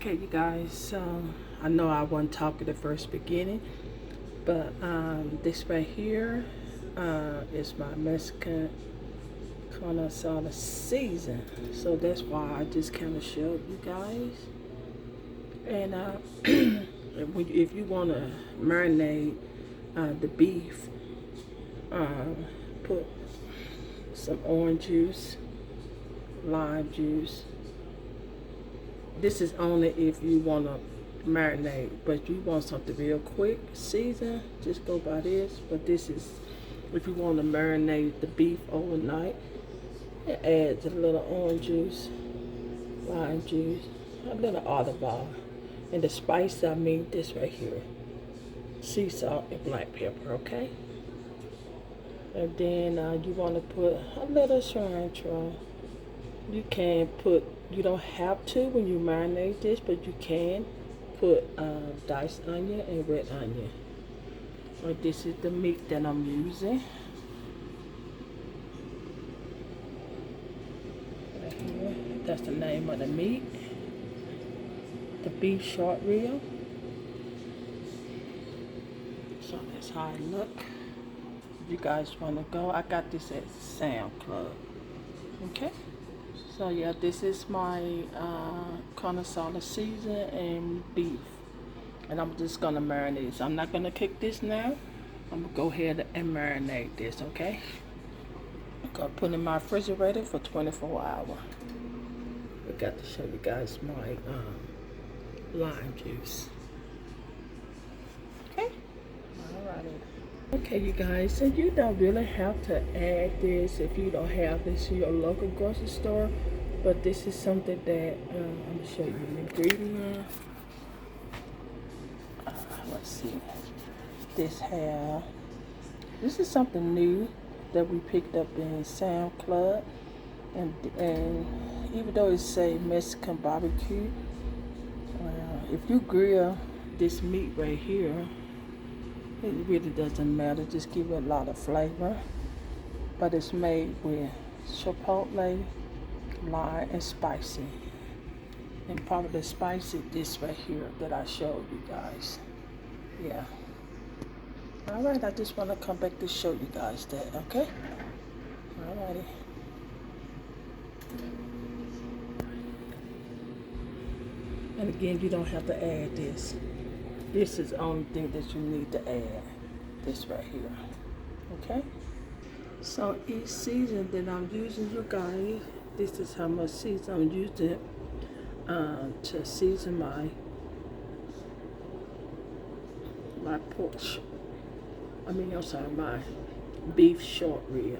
Okay, you guys, so I know I wasn't talking at the first beginning, but this right here is my Mexican Carne Asada season. So that's why I just kind of showed you guys. And if you want to marinate the beef, put some orange juice, lime juice. This is only if you want to marinate, but you want something real quick season, just go by this. But this is if you want to marinate the beef overnight. It adds a little orange juice, lime juice, a little olive oil, and the spice, I mean this right here, sea salt and black pepper. Okay, and then you want to put a little cilantro. You can put, you don't have to when you marinate this, but you can put diced onion and red onion. But this is the meat that I'm using. Right here, that's the name of the meat. The beef short rib. So that's how it look. If you guys want to go, I got this at Sound Club. Okay. So yeah, this is my Carne Asada season and beef, and I'm just gonna marinate. So I'm not gonna cook this now. I'm gonna go ahead and marinate this. Okay. I'm gonna put it in my refrigerator for 24 hours. I got to show you guys my lime juice. Okay. Alrighty. Okay, you guys, and you don't really have to add this if you don't have this in your local grocery store, but this is something that I'm going to show you the ingredient. Let's see. This is something new that we picked up in Sound Club, and even though it say Mexican barbecue, if you grill this meat right here, it really doesn't matter, just give it a lot of flavor. But it's made with chipotle, lime, and spicy. And probably the spicy this right here that I showed you guys. Yeah. Alright, I just want to come back to show you guys that, okay? Alrighty. And again, you don't have to add this. This is the only thing that you need to add. This right here. Okay? So each season that I'm using, you guys, this is how much season I'm using to season my pork. My beef short rib.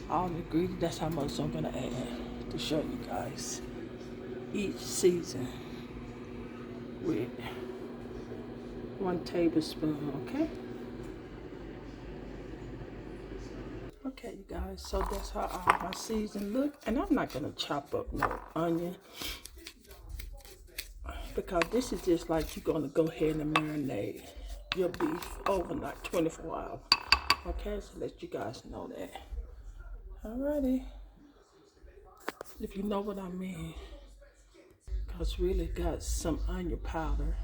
All the ingredients, that's how much I'm gonna add to show you guys. Each season with 1 tablespoon, okay? Okay, you guys, so that's how all my season look. And I'm not gonna chop up no onion, because this is just like you're gonna go ahead and marinate your beef overnight, 24 hours. Okay, so let you guys know that. Alrighty. If you know what I mean. Because really got some onion powder.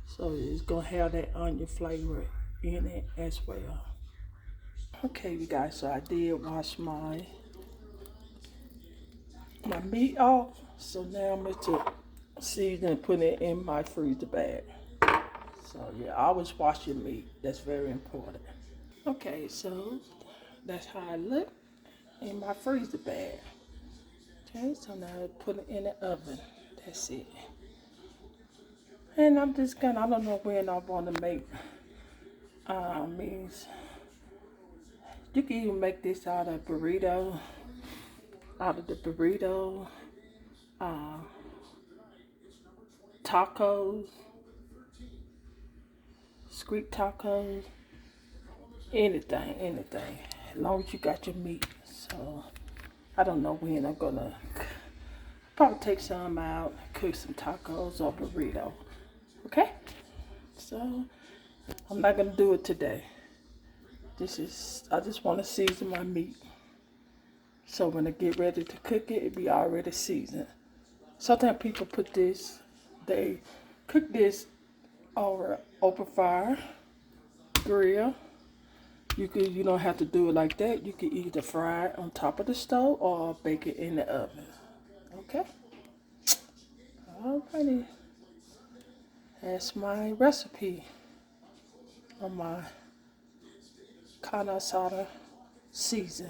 So it's gonna have that onion flavor in it as well. Okay, you guys, so I did wash my meat off. So now I'm going to season and put it in my freezer bag. So yeah, always wash your meat. That's very important. Okay, so that's how I look in my freezer bag. Okay, so now I put it in the oven. That's it. And I'm just gonna, I don't know when I want to make means. You can even make this out of burrito, tacos, street tacos, anything, as long as you got your meat. So I don't know when I'm gonna probably take some out, cook some tacos or burrito. Okay, so I'm not gonna do it today. I just want to season my meat, so when I get ready to cook it, it be already seasoned. Sometimes people put this, they cook this over open fire, grill. You don't have to do it like that. You can either fry it on top of the stove or bake it in the oven. Okay. Alrighty. That's my recipe on my carne asada season.